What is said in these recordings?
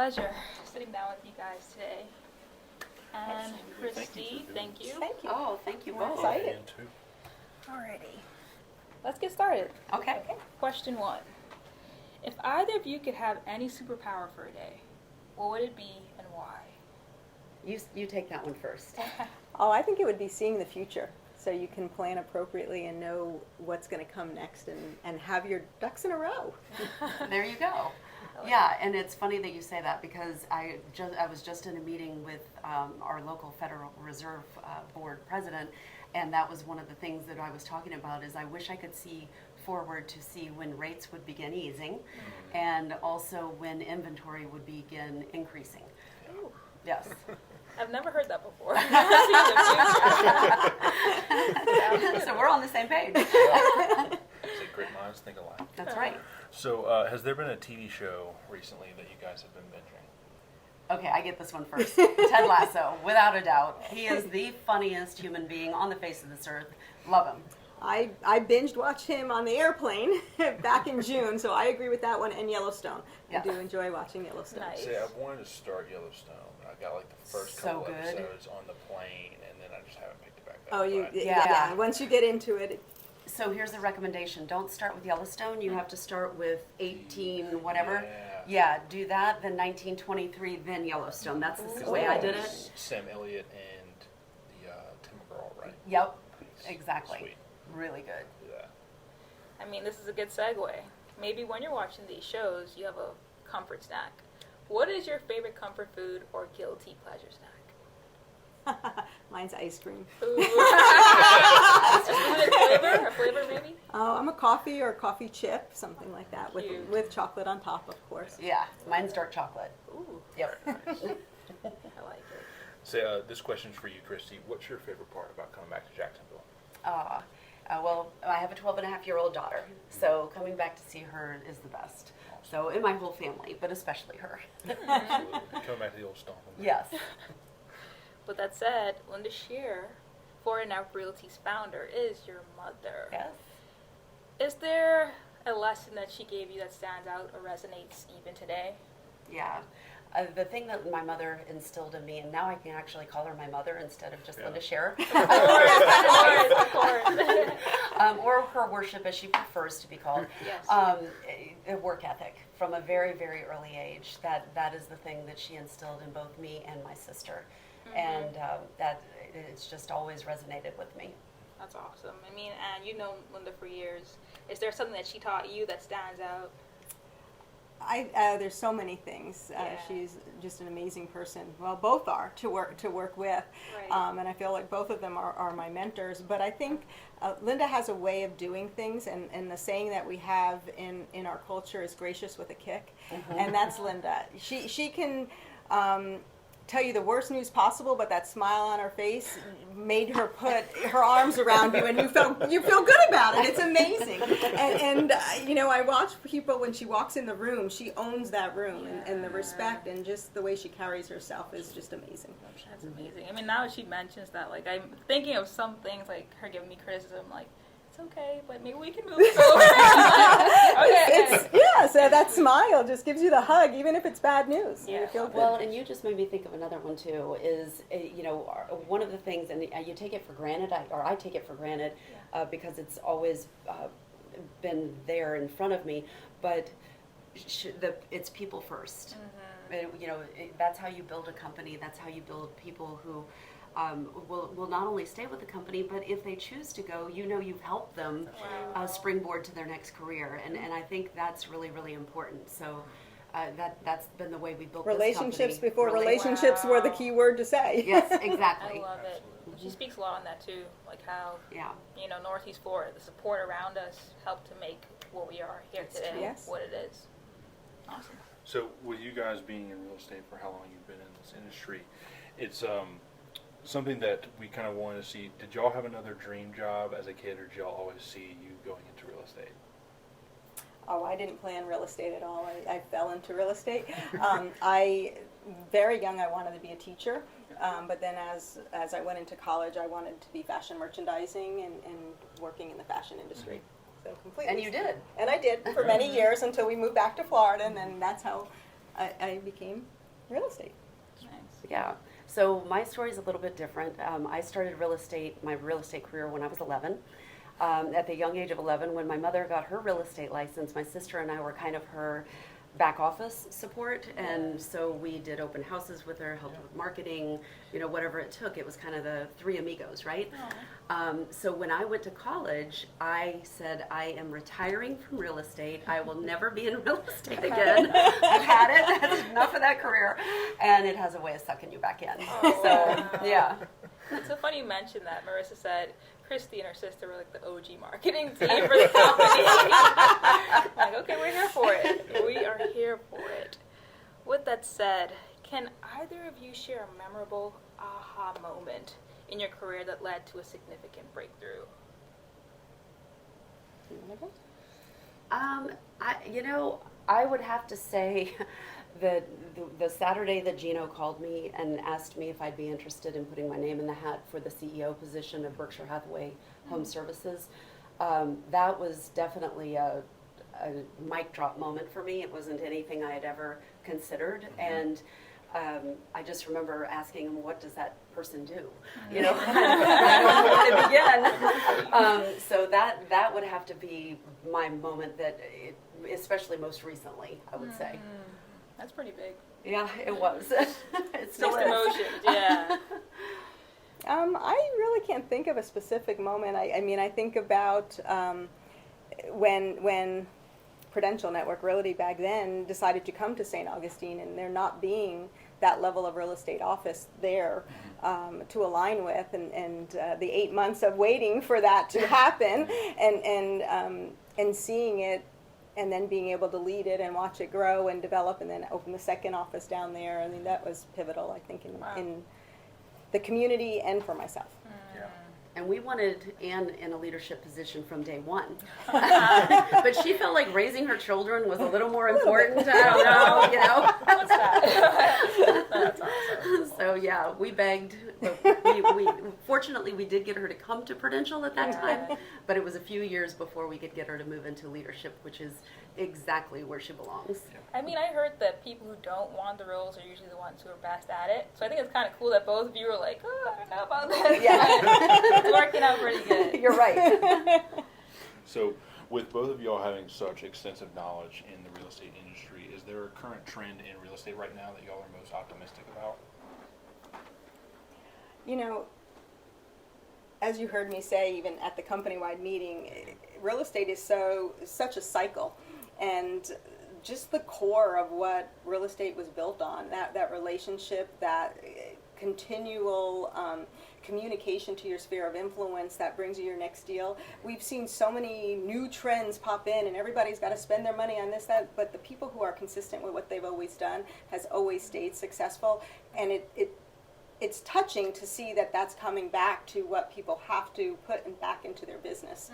pleasure sitting down with you guys today. And Christy, thank you. Thank you. Oh, thank you We're both. excited. Alrighty. Let's get started. Okay. Question 1. If either of you could have any superpower for a day, what would it be and why? You take that one first. Oh, I think it would be seeing the future, so you can plan appropriately and know what's going to come next and have your ducks in a row. There you go. Yeah, and it's funny that you say that because I was just in a meeting with our local Federal Reserve Board president, and that was one of the things that I was talking about is I wish I could see forward to see when rates would begin easing and also when inventory would begin increasing. Ooh. Yes. I've never heard that before. So we're on the same page. Say great minds think alike. That's right. So has there been a TV show recently that you guys have been binging? Okay, I get this one first. Ted Lasso, without a doubt. He is the funniest human being on the face of this earth. Love him. I binged watched him on the airplane back in June, so I agree with that one, and Yellowstone. Yeah. I do enjoy watching Yellowstone. Nice. See, I've wanted to start Yellowstone. I got like the first So couple good. episodes on the plane, and then I just haven't picked it back up. Oh, you but yeah. Once you get into it, So here's a recommendation. Don't start with Yellowstone. You have to start with 18 whatever. Yeah, do that, then 1923, then Yellowstone. That's the way I did it. Sam Elliott and the Tim McGraw, right? Yep, Nice. exactly. Sweet. Really good. Yeah. I mean, this is a good segue. Maybe when you're watching these shows, you have a comfort snack. What is your favorite comfort food or guilty pleasure snack? mine's ice cream. Ooh. a flavor maybe? I'm a coffee or coffee chip, something like that, Cute. with chocolate on top, of course. Yeah, mine's dark chocolate. Ooh, Yep. I like it. So this question's for you, Christy. What's your favorite part about coming back to Jacksonville? Well, I have a 12-and-a-half-year-old daughter, so coming back to see her is the best. So, in my whole family, but especially her. Absolutely. Coming back to the old stomping ground. Yes. With that said, Linda Shear, Forward Now Realty's founder, is your mother. Yes. Is there a lesson that she gave you that stands out or resonates even today? Yeah. The thing that my mother instilled in me, and now I can actually call her my mother instead of just Linda Shear. Of course. Or her worship, as she prefers to be called. Yes. A work ethic from a very, very early age. That is the thing that she instilled in both me and my sister. And that it's just always resonated with me. That's awesome. I mean, and you know Linda for years. Is there something that she taught you that stands out? There's so many things. Yeah. She's just an amazing person. Well, both are to work with, Right. and I feel like both of them are my mentors. But I think Linda has a way of doing things, and the saying that we have in our culture is "gracious with a kick," and that's Linda. She can. Tell you the worst news possible, but that smile on her face made her put her arms around you, and you feel good about it. It's amazing. And you know, I watch people when she walks in the room. She owns that room, and the respect and just the way she carries herself is just amazing. That's amazing. I mean, now that she mentions that, like, I'm thinking of some things, like her giving me criticism, like, it's okay, but maybe we can move this over. So that smile just gives you the hug, even if it's bad news. Yeah. You feel good. Well, and you just made me think of another one too. Is you know, one of the things, and you take it for granted, or I take it for granted, because it's always been there in front of me. But it's people first. You know, that's how you build a company. That's how you build people who will not only stay with the company, but if they choose to go, you know, you've helped them springboard to their next career, and I think that's really, really important. So that's been the way we built relationships this company. before relationships were the key word to say. Yes, I exactly. love it. She speaks a lot on that too, like how Yeah. you know Northeast Florida, the support around us helped to make what we are here today, Yes. what it is. Awesome. So with you guys being in real estate for how long you've been in this industry, it's something that we kind of wanted to see. Did y'all have another dream job as a kid, or did y'all always see you going into real estate? Oh, I didn't plan real estate at all. I fell into real estate. Very young, I wanted to be a teacher, but then as I went into college, I wanted to be fashion merchandising and working in the fashion industry. So completely. And you did. And I did for many years until we moved back to Florida, and then that's how I became real estate. Nice. Yeah. So my story is a little bit different. I started my real estate career when I was 11. At the young age of 11, when my mother got her real estate license, my sister and I were kind of her back office support, and so we did open houses with her, helped with marketing, whatever it took. It was kind of the three amigos, right? So when I went to college, I said, I am retiring from real estate. I will never be in real estate again. I've had it. That's enough of that career. And it has a way of sucking you back in. Yeah. It's so funny you mentioned that. Marissa said Christy and her sister were like the OG marketing team for the company. Like, okay, we're here for it. We are here for it. With that said, can either of you share a memorable aha moment in your career that led to a significant breakthrough? I would have to say that the Saturday that Gino called me and asked me if I'd be interested in putting my name in the hat for the CEO position of Berkshire Hathaway Home Services, that was definitely a mic drop moment for me. It wasn't anything I had ever considered, and I just remember asking him, what does that person do? I don't know where to begin. So that would have to be my moment especially most recently, I would say. That's pretty big. Yeah, it was. It's still Mixed emotions, yeah. I really can't think of a specific moment. I mean, I think about when Prudential Network Realty back then decided to come to St. Augustine, and there not being that level of real estate office there to align with, and the 8 months of waiting for that to happen, and seeing it, and then being able to lead it and watch it grow and develop, and then open the second office down there. I mean, that was pivotal, I think, in the community and for myself. Yeah. And we wanted Anne in a leadership position from day one. But she felt like raising her children was a little more important. I don't know, What's that? That's awesome. So yeah, we begged. But we fortunately we did get her to come to Prudential at that time. But it was a few years before we could get her to move into leadership, which is exactly where she belongs. I mean, I heard that people who don't want the roles are usually the ones who are best at it. So I think it's kind of cool that both of you were like, oh, I don't know about this. Yeah. It's working out pretty good. You're right. So, with both of y'all having such extensive knowledge in the real estate industry, is there a current trend in real estate right now that y'all are most optimistic about? As you heard me say, even at the company-wide meeting, real estate is such a cycle, and just the core of what real estate was built on, that relationship, that continual communication to your sphere of influence that brings you your next deal. We've seen so many new trends pop in, and everybody's got to spend their money on this, that, but the people who are consistent with what they've always done has always stayed successful, and it's touching to see that that's coming back to what people have to put back into their business.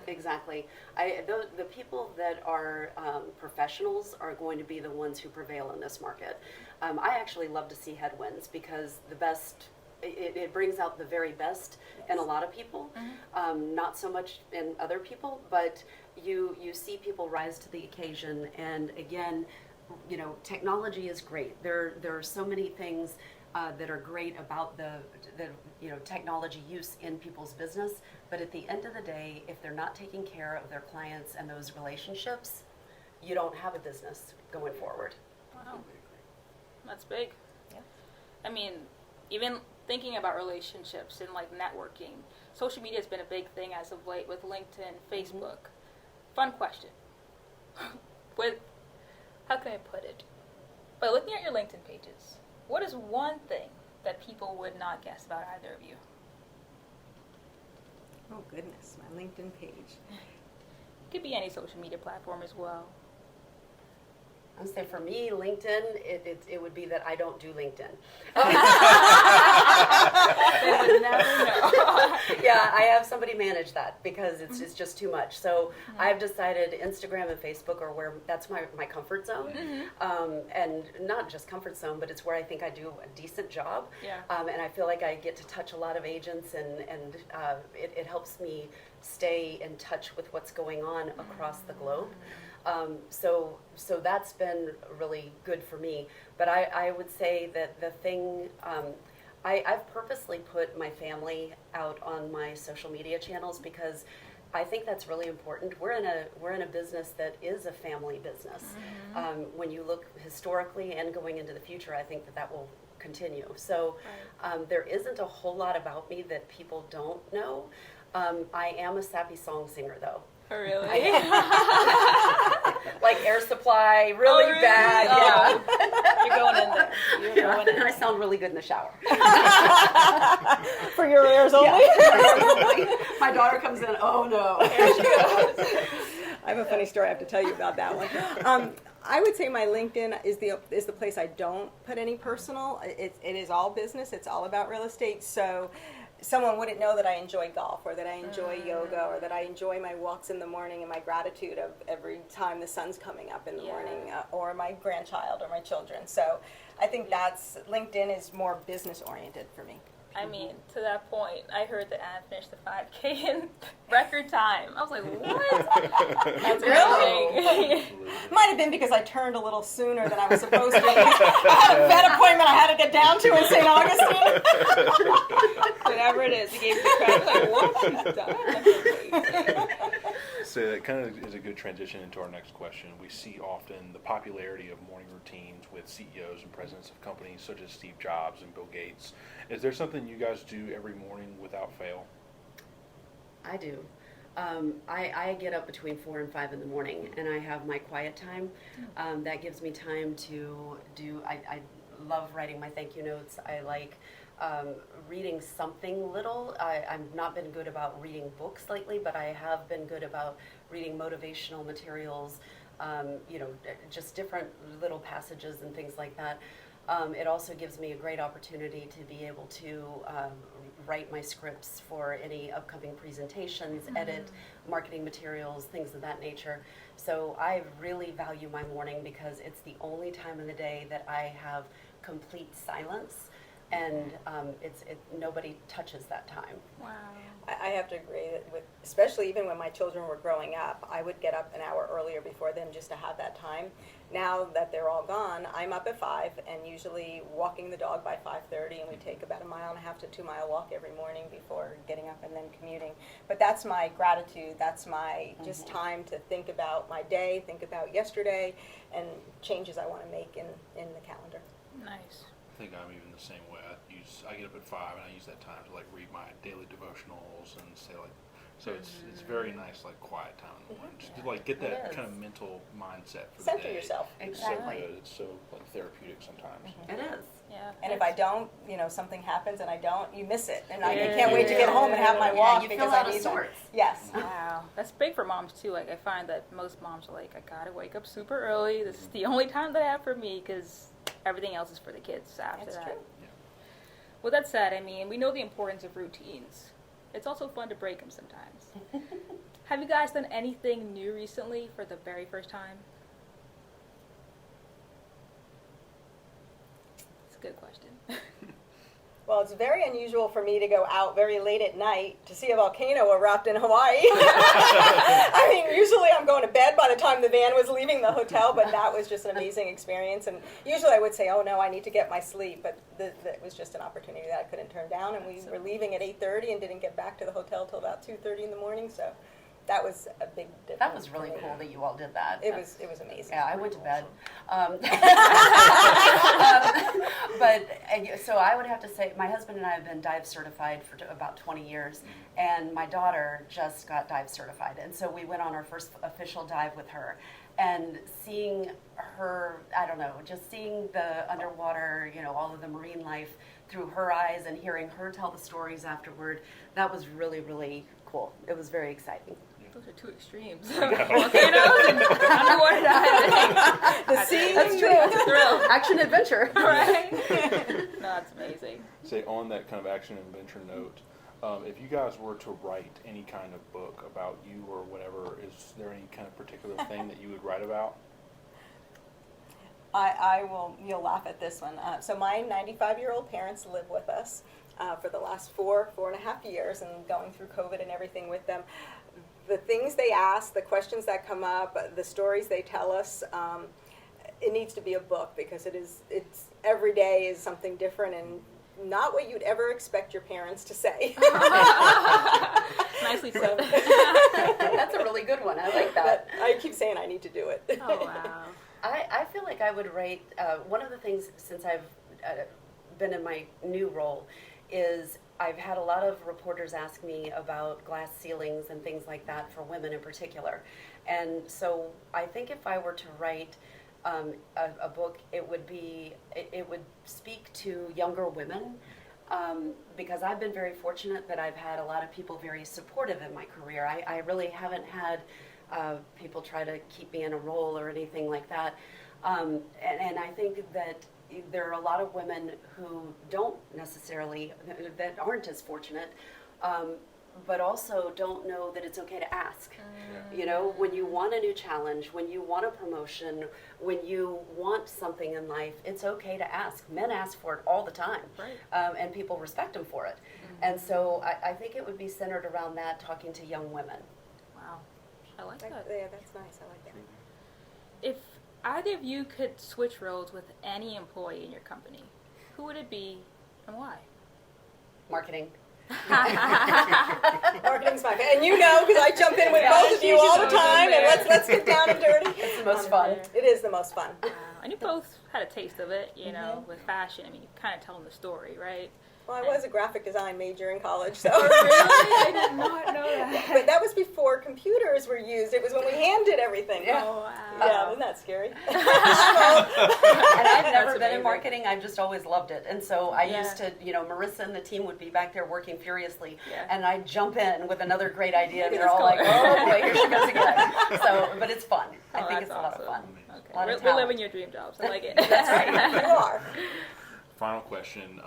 Exactly. The people that are professionals are going to be the ones who prevail in this market. I actually love to see headwinds because it brings out the very best in a lot of people, not so much in other people, but you see people rise to the occasion. And again, technology is great. There are so many things that are great about the technology use in people's business, but at the end of the day, if they're not taking care of their clients and those relationships, you don't have a business going forward. Wow, that's big. Yeah. I mean, even thinking about relationships and like networking, social media has been a big thing as of late with LinkedIn, Facebook. Fun question. How can I put it? By looking at your LinkedIn pages, what is one thing that people would not guess about either of you? Oh goodness, my LinkedIn page. It could be any social media platform as well. I would say for me, LinkedIn, it would be that I don't do LinkedIn. They would never know. Yeah, I have somebody manage that because it's just too much. So I've decided Instagram and Facebook are where that's my comfort zone, and not just comfort zone, but it's where I think I do a decent job. Yeah. And I feel like I get to touch a lot of agents, and it helps me stay in touch with what's going on across the globe. So that's been really good for me. But I would say that the thing, I've purposely put my family out on my social media channels because I think that's really important. We're in a business that is a family business. When you look historically and going into the future, I think that will continue. So there isn't a whole lot about me that people don't know. I am a sappy song singer, though. Oh, really? Like Air Supply, really bad. Oh. Yeah. You're going in there. You're going in. I sound really good in the shower. For your ears only? Yeah. My daughter comes in, oh no. There she goes. I have a funny story I have to tell you about that one. I would say my LinkedIn is the place I don't put any personal. It is all business. It's all about real estate. So someone wouldn't know that I enjoy golf or that I enjoy yoga or that I enjoy my walks in the morning and my gratitude of every time the sun's coming up in the morning or my grandchild or my children. So I think LinkedIn is more business oriented for me. I mean, to that point, I heard that Anne finished the 5K in record time. I was like, what? That's Really? Might have been because I turned a little sooner than I was supposed to. I had a vet appointment I had to get down to in St. Augustine. Whatever it is, he gave me the credit. Like, what? She's done. That's amazing. So that kind of is a good transition into our next question. We see often the popularity of morning routines with CEOs and presidents of companies such as Steve Jobs and Bill Gates. Is there something you guys do every morning without fail? I do. I get up between 4 and 5 in the morning, and I have my quiet time. That gives me time to do, I love writing my thank you notes. I like reading something little. I've not been good about reading books lately, but I have been good about reading motivational materials, just different little passages and things like that. It also gives me a great opportunity to be able to write my scripts for any upcoming presentations, edit marketing materials, things of that nature. So I really value my morning because it's the only time of the day that I have complete silence, and nobody touches that time. Wow. I have to agree that especially even when my children were growing up, I would get up an hour earlier before them just to have that time. Now that they're all gone, I'm up at 5 and usually walking the dog by 5:30, and we take about 1.5 to 2 mile walk every morning before getting up and then commuting. But that's my gratitude. That's my just time to think about my day, think about yesterday, and changes I want to make in the calendar. Nice. I think I'm even the same way. I get up at 5 and I use that time to like read my daily devotionals and say like, so it's very nice like quiet time in the morning. Just to like get that kind of mental mindset for Center the day. yourself. It's Exactly. so good. It's so like therapeutic sometimes. It is. Yeah. And if I don't, something happens and I don't, you miss it. And I can't wait to get home and have my walk you because feel out I of need that. sorts. Yes. Wow. That's big for moms, too. Like, I find that most moms are like, I gotta wake up super early. This is the only time that I have for me because everything else is for the kids after That's that. true. With that said, I mean, we know the importance of routines. It's also fun to break them sometimes. Have you guys done anything new recently for the very first time? It's a good question. Well, it's very unusual for me to go out very late at night to see a volcano erupt in Hawaii. I mean, usually I'm going to bed by the time the van was leaving the hotel, but that was just an amazing experience. And usually I would say, oh no, I need to get my sleep, but that was just an opportunity that I couldn't turn down. And we were leaving at 8:30 and didn't get back to the hotel till about 2:30 in the morning, so that was a big difference. That was really cool that you all did that. It was amazing. Yeah, I went to bed. So I would have to say, my husband and I have been dive certified for about 20 years, and my daughter just got dive certified. And so we went on our first official dive with her. And seeing her, I don't know, just seeing the underwater, all of the marine life through her eyes and hearing her tell the stories afterward, that was really, really cool. It was very exciting. Those are two extremes. Volcanoes and underwater diving. The sea. That's true. That's a thrill. Action adventure. Right? No, that's amazing. Say on that kind of action and adventure note, If you guys were to write any kind of book about you or whatever, is there any kind of particular thing that you would write about? I will, you'll laugh at this one. So my 95-year-old parents live with us for the last 4.5 years, and going through COVID and everything with them. The things they ask, the questions that come up, the stories they tell us, it needs to be a book, because it's every day is something different and not what you'd ever expect your parents to say. Nicely said. That's a really good one. I like that. But I keep saying I need to do it. Oh, wow. I feel like I would rate, one of the things since I've been in my new role is I've had a lot of reporters ask me about glass ceilings and things like that for women in particular. And so I think if I were to write a book, it would speak to younger women, because I've been very fortunate that I've had a lot of people very supportive in my career. I really haven't had people try to keep me in a role or anything like that. And I think that there are a lot of women who don't necessarily, that aren't as fortunate, but also don't know that it's okay to ask. You know, when you want a new challenge, when you want a promotion, when you want something in life, it's okay to ask. Men ask for it all the time, Right. and people respect them for it. And so I think it would be centered around that, talking to young women. Wow. I like that. Yeah, that's nice. I like that. If either of you could switch roles with any employee in your company, who would it be and why? Marketing. Marketing's my favorite. And you know, because I jump in with both of you all the time, and let's get down and dirty. It's the most fun. It is the most fun. And you both had a taste of it, you know, with fashion. I mean, you kind of telling the story, right? Well, I was a graphic design major in college, so. Really? I did not know that. But that was before computers were used. It was when we hand did everything. Yeah. Oh, wow. Yeah, isn't that scary? And I've never That's been in amazing. marketing. I've just always loved it. And so I Yeah. used to, you know, Marissa and the team would be back there working furiously. Yeah. And I'd jump in with another great idea. And Look they're at all this like, color. oh boy, here she goes again. So, but it's fun. I Oh, think it's that's a lot of fun. awesome. Okay. A lot of We're talent. living your dream jobs. I like it. That's right. You are. Final question.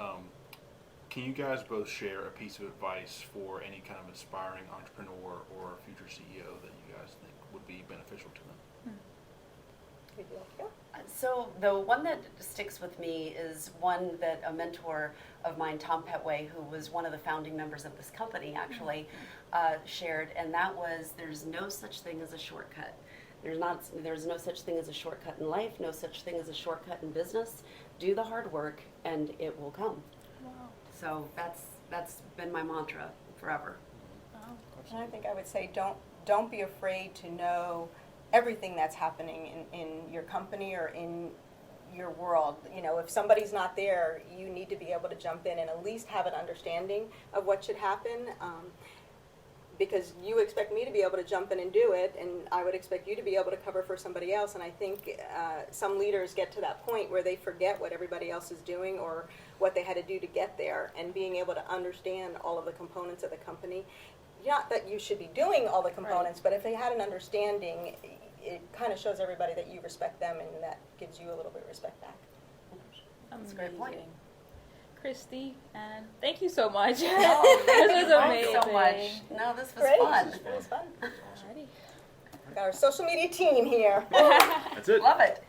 Can you guys both share a piece of advice for any kind of aspiring entrepreneur or future CEO that you guys think would be beneficial to them? So the one that sticks with me is one that a mentor of mine, Tom Petway, who was one of the founding members of this company actually, shared, and that was, there's no such thing as a shortcut. There's no such thing as a shortcut in life, no such thing as a shortcut in business. Do the hard work and it will come. Wow. So that's been my mantra forever. Wow. And I think I would say don't be afraid to know everything that's happening in your company or in your world. You know, if somebody's not there, you need to be able to jump in and at least have an understanding of what should happen. Because you expect me to be able to jump in and do it, and I would expect you to be able to cover for somebody else. And I think some leaders get to that point where they forget what everybody else is doing or what they had to do to get there, and being able to understand all of the components of the company. Not that you should be doing all the components, but if they had an understanding, it kind of shows everybody that you respect them, and that gives you a little bit of respect back. That's a great point. Amazing. Christy, and thank you so much. Oh, This was thank you amazing. so much. No, this was Great. fun. It was fun. Alrighty. Got our social media team here. That's it. Love it.